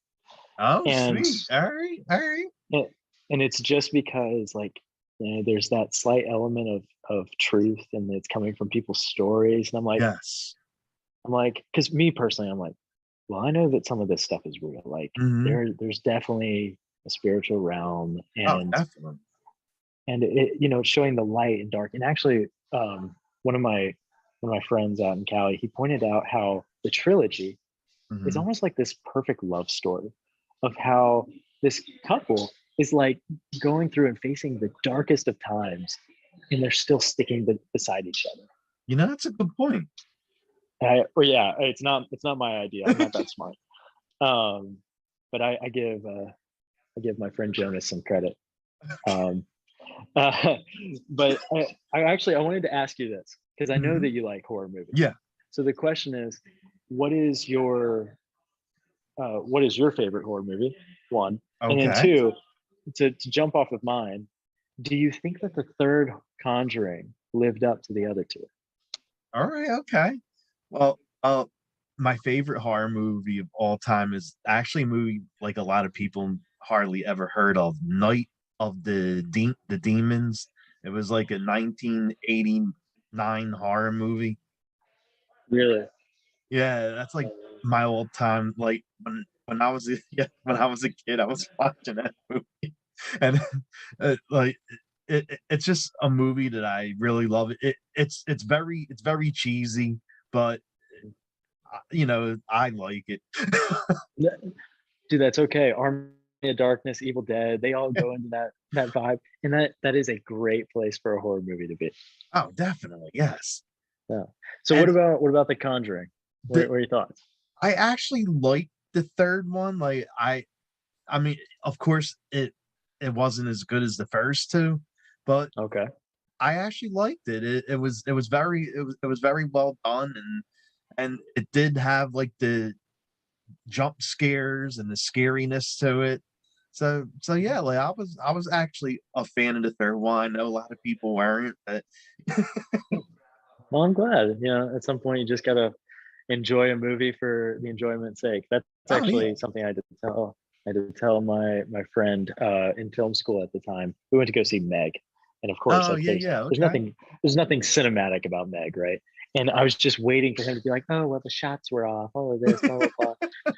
Oh, and sweet. All right. All right. and, and it's just because, like, there's that slight element of truth, and it's coming from people's stories, and Yes. I'm like, because me personally, I'm like, well, I know that some of this stuff is real. Like, Hmm. there's definitely a spiritual realm, Oh, and definitely. showing the light and dark. And actually, one of my friends out in Cali, he pointed out how the trilogy is Hmm. almost like this perfect love story of how this couple is like going through and facing the darkest of times, and they're still sticking beside each other. That's a good point. Or yeah, it's not my idea. I'm not that smart. Um, but I give my friend Jonas some credit. Um, Uh, but I wanted to ask you this because I know Mhm. that you like horror movies. Yeah. So the question is, what is your what is your favorite horror movie? One, and then Okay. two, to jump off of mine, do you think that the third Conjuring lived up to the other two? All right. Okay. Well, my favorite horror movie of all time is actually a movie like a lot of people hardly ever heard of. Night of the Demons. It was like a 1989 horror movie. Really? Yeah, that's like my old time. Like when I was yeah, when I was a kid, I was watching that movie, and like it's just a movie that I really love. It's very cheesy, but I like it. Dude, that's okay. Army of Darkness, Evil Dead, they all go into that vibe, and that is a great place for a horror movie to be. Oh, definitely, yes. Yeah. So And what about The Conjuring? the What are your thoughts? I actually like the third one. Like I mean, of course, it wasn't as good as the first two, but Okay. I actually liked it. It was very well done, and it did have like the jump scares and the scariness to it. So yeah, like I was actually a fan of the third one. I know a lot of people weren't, but Well, I'm glad. At some point you just gotta enjoy a movie for the enjoyment's sake. That's oh yeah, actually something I did tell my friend in film school at the time. We went to go see Meg, and of course, oh like yeah, there's yeah, there's okay. nothing there's nothing cinematic about Meg, right? And I was just waiting for him to be like, "Oh, well, the shots were off. All of this, blah blah blah,"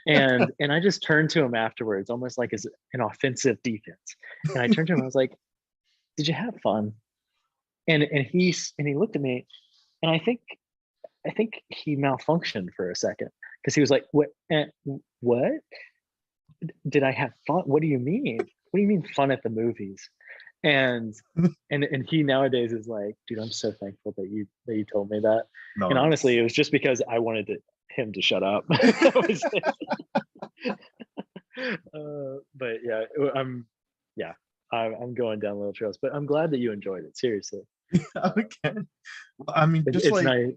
and I just turned to him afterwards, almost like as an offensive defense. And I turned to him, I was like, "Did you have fun?" And he looked at me, and I think he malfunctioned for a second because he was like, "What? What? Did I have fun? What do you mean? What do you mean fun at the movies?" And and he nowadays is like, "Dude, I'm so thankful that you told me that." And honestly, Nice. it was just because I wanted him to shut up. That was but yeah, yeah, I'm going down little trails, but I'm glad that you enjoyed it. Seriously, Okay. Well, I mean, just it's like nice.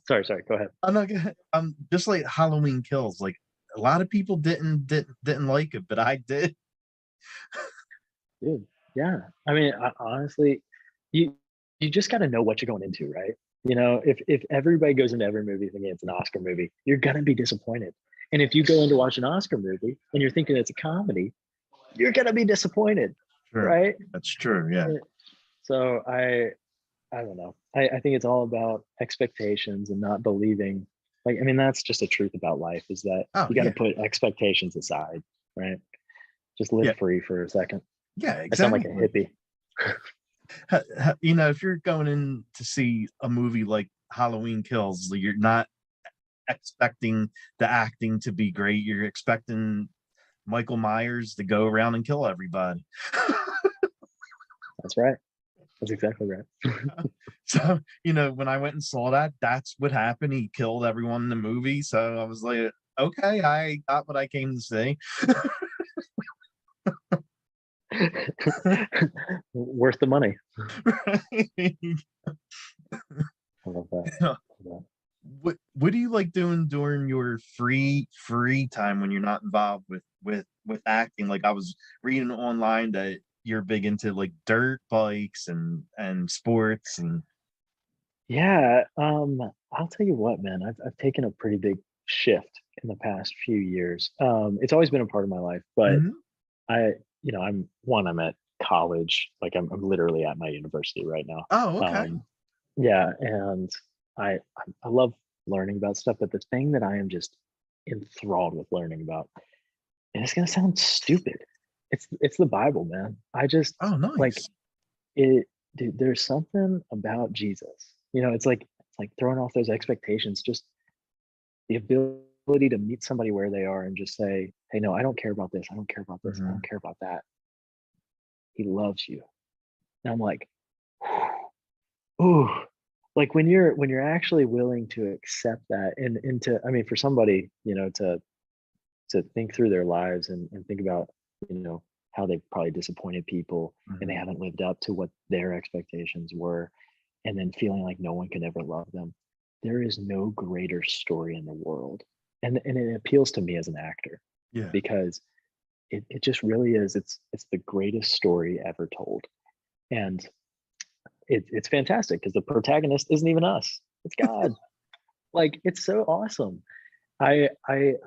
Sorry. Go ahead. I'm not gonna, just like Halloween Kills. Like a lot of people didn't like it, but I did. Dude, yeah. I mean, honestly, you just got to know what you're going into, right? If everybody goes into every movie thinking it's an Oscar movie, you're gonna be disappointed. And if you go in to watch an Oscar movie and you're thinking it's a comedy, you're gonna be disappointed, True. right? That's true. Yeah. Eh, So I don't know. I think it's all about expectations and not believing. Like, I mean, that's just a truth about life is that Oh you got to yeah. put expectations aside, right? Just live Yeah. free for a second. Yeah. I sound like a Exactly. hippie. If you're going in to see a movie like Halloween Kills, like, you're not expecting the acting to be great. You're expecting Michael Myers to go around and kill everybody. That's right. That's exactly right. So, when I went and saw that, that's what happened. He killed everyone in the movie. So I was like, okay, I got what I came to see. Worth the money. Right? I love that. Yeah. I love What do you like doing during your free time when you're not involved with acting? Like I was reading online that you're big into like dirt bikes and sports and Yeah, I'll tell you what, man, I've taken a pretty big shift in the past few years. It's always been a part of my life, but Mhm. I'm at college, like I'm literally at my university right now. Oh, okay. Yeah, and I love learning about stuff, but the thing that I am just enthralled with learning about, and it's gonna sound stupid, it's the Bible, man. I just Oh, like nice. it, dude. There's something about Jesus. It's like throwing off those expectations, just the ability to meet somebody where they are and just say, "Hey, no, I don't care about this. I don't care about this. I don't Mhm. care about that. He loves you." And I'm like, ooh, like when you're actually willing to accept that and to, I mean, for somebody, to think through their lives and think about, you know, how they've probably disappointed people and they Mhm. haven't lived up to what their expectations were, and then feeling like no one could ever love them. There is no greater story in the world. And it appeals to me as an actor Yeah. because it just really is. It's the greatest story ever told. And it's fantastic because the protagonist isn't even us. It's God. Like it's so awesome. I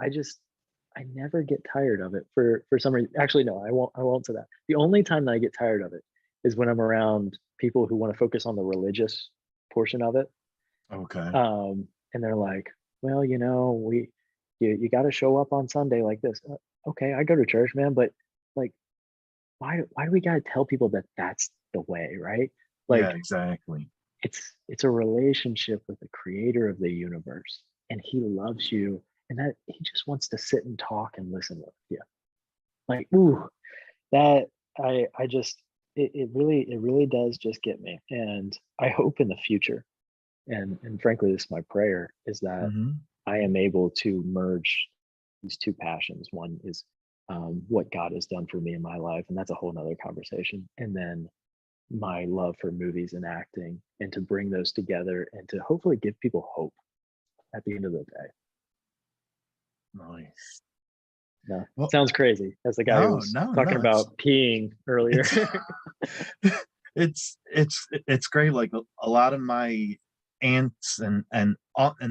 just I never get tired of it for some reason. Actually, no, I won't say that. The only time that I get tired of it is when I'm around people who want to focus on the religious portion of it. Okay. And they're like, well, you got to show up on Sunday like this. Okay, I go to church, man, but like, why do we got to tell people that that's the way, right? Yeah, Like, exactly. it's a relationship with the creator of the universe, and he loves you, and that he just wants to sit and talk and listen with you. Like, ooh, that I just it really does just get me. And I hope in the future, and frankly, this is my prayer, is that Mhm. I am able to merge these two passions. One is what God has done for me in my life, and that's a whole nother conversation. And then my love for movies and acting, and to bring those together and to hopefully give people hope at the end of the day. Nice. No, Well, sounds crazy. As the guy who no, was no, talking no. about peeing earlier. It's it's great. Like a lot of my aunts and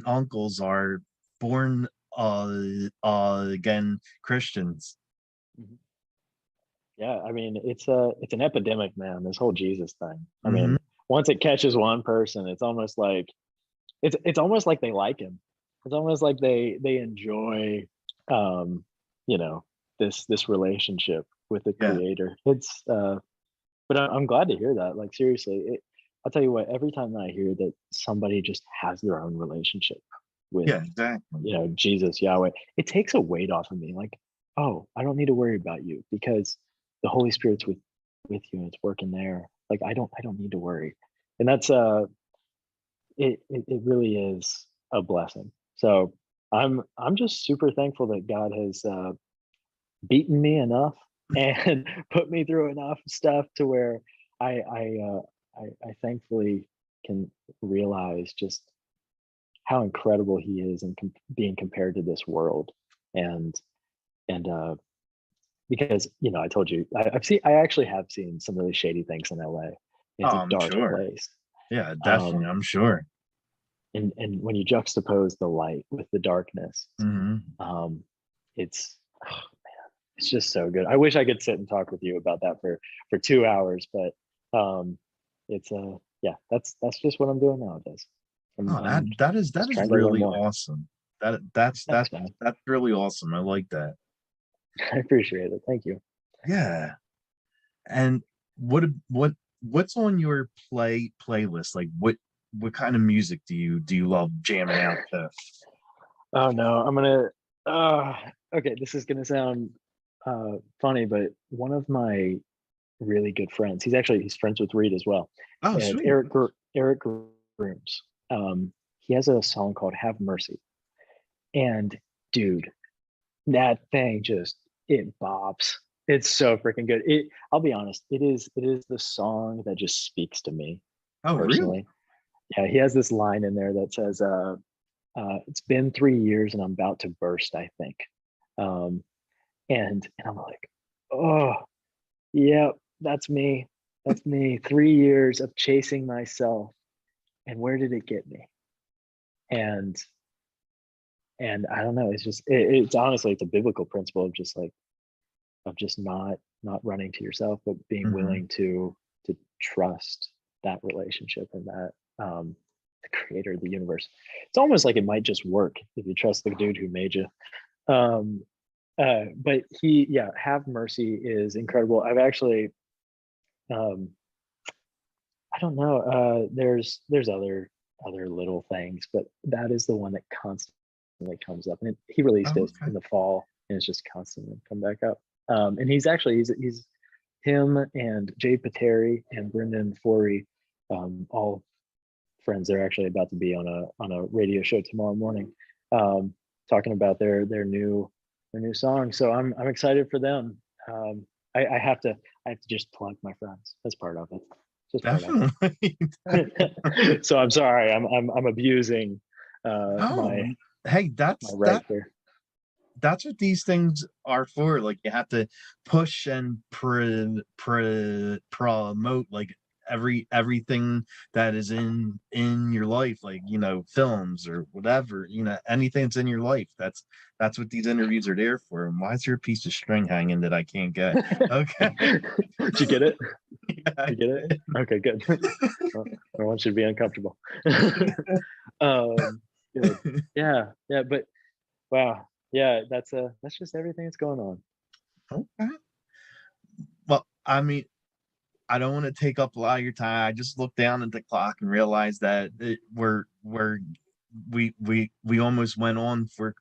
uncles are born again Christians. Mhm. Yeah, I mean, it's an epidemic, man. This whole Jesus thing. I Hmm. mean, once it catches one person, it's almost like it's almost like they like him. It's almost like they enjoy, um, you know, this relationship with the Yeah, creator. But I'm glad to hear that. Like seriously, I'll tell you what. Every time that I hear that somebody just has their own relationship with, yeah, exactly. Jesus, Yahweh, it takes a weight off of me. Like, oh, I don't need to worry about you because the Holy Spirit's with you and it's working there. Like I don't need to worry. And that's it really is a blessing. So I'm just super thankful that God has beaten me enough and put me through enough stuff to where I thankfully can realize just how incredible he is and being compared to this world. And and because I told you I actually have seen some really shady things in LA. It's Oh, a I'm dark sure. place. Yeah, definitely. um I'm sure. and when you juxtapose the light with the darkness, Hmm. um it's it's just so good. I wish I could sit and talk with you about that for 2 hours, but it's yeah, that's just what I'm doing nowadays. I'm, Oh, I'm that just is trying to learn really more. awesome. That's Thanks, man. that's really awesome. I like that. I appreciate it. Thank you. Yeah. And what's on your playlist? Like what kind of music do you love jamming out to? Oh no, I'm gonna. Uh, okay, this is gonna sound funny, but one of my really good friends, he's friends with Reed as well. Oh, It's sweet. Eric Grooms. He has a song called "Have Mercy," and dude, that thing just it bops. It's so freaking good. I'll be honest, it is the song that just speaks to me Oh, really? personally. Yeah, he has this line in there that says, "It's been 3 years and I'm about to burst, I think." Um, and I'm like, oh, yeah, that's me. That's me. 3 years of chasing myself, and where did it get me? And and I don't know. It's just it's honestly it's a biblical principle of just like of just not running to yourself, but being Hmm. willing to trust that relationship and that the creator of the universe. It's almost like it might just work if you trust the dude who made you. Um, but yeah, Have Mercy is incredible. I've actually, um, I don't know. There's other little things, but that is the one that constantly comes up. And he released Oh, it okay. in the fall, and it's just constantly come back up. And he's actually he's him and Jay Pateri and Brendan Forey, all friends. They're actually about to be on a radio show tomorrow morning, talking about their new song. So I'm excited for them. I have to just plug my friends. That's part of it. Just part of Definitely. it. So I'm sorry. I'm abusing No, hey, my that's right here. that's what these things are for. Like you have to push and promote like everything that is in your life, like films or whatever, anything that's in your life. That's what these interviews are there for. And why is there a piece of string hanging that I can't get? Okay. Did you get it? Yeah, I You get it? did. Okay, good. Well, no one should be uncomfortable. Good. Yeah, yeah, but wow, yeah, that's just everything that's going on. Okay. Well, I mean, I don't want to take up a lot of your time. I just looked down at the clock and realized that we almost went on for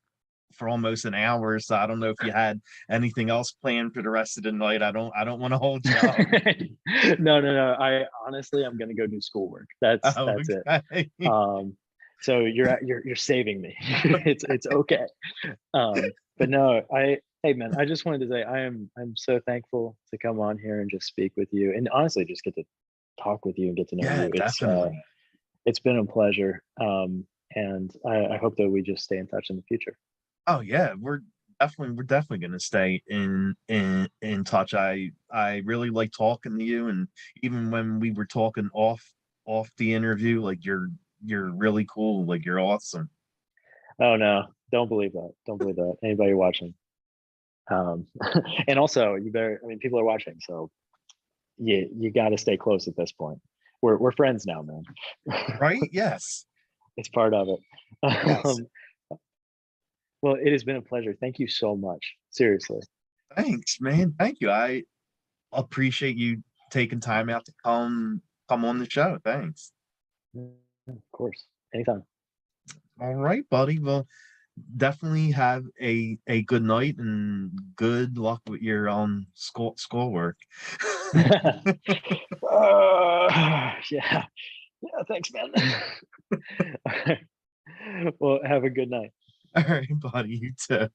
almost an hour. So I don't know if you had anything else planned for the rest of the night. I don't want to hold you up. No. I honestly, I'm gonna go do schoolwork. That's it. Okay. Um, so you're saving me. It's okay. But no, hey man, I just wanted to say I'm so thankful to come on here and just speak with you, and honestly, just get to talk with you and get to know Yeah, you. definitely. It's been a pleasure, and I hope that we just stay in touch in the future. Oh yeah, we're definitely gonna stay in touch. I really like talking to you, and even when we were talking off the interview, like you're really cool, like you're awesome. Oh no, don't believe that. Don't believe that. Anybody watching? Um, and also, you better. I mean, people are watching, so you got to stay close at this point. We're friends now, man. Right? Yes. It's part of it. Yes. Um, well, it has been a pleasure. Thank you so much. Seriously. Thanks, man. Thank you. I appreciate you taking time out to come on the show. Thanks. Yeah, of course. Anytime. All right, buddy. Well, definitely have a good night and good luck with your schoolwork. Yeah. Yeah. Thanks, man. Well, have a good night. All right, buddy. You too.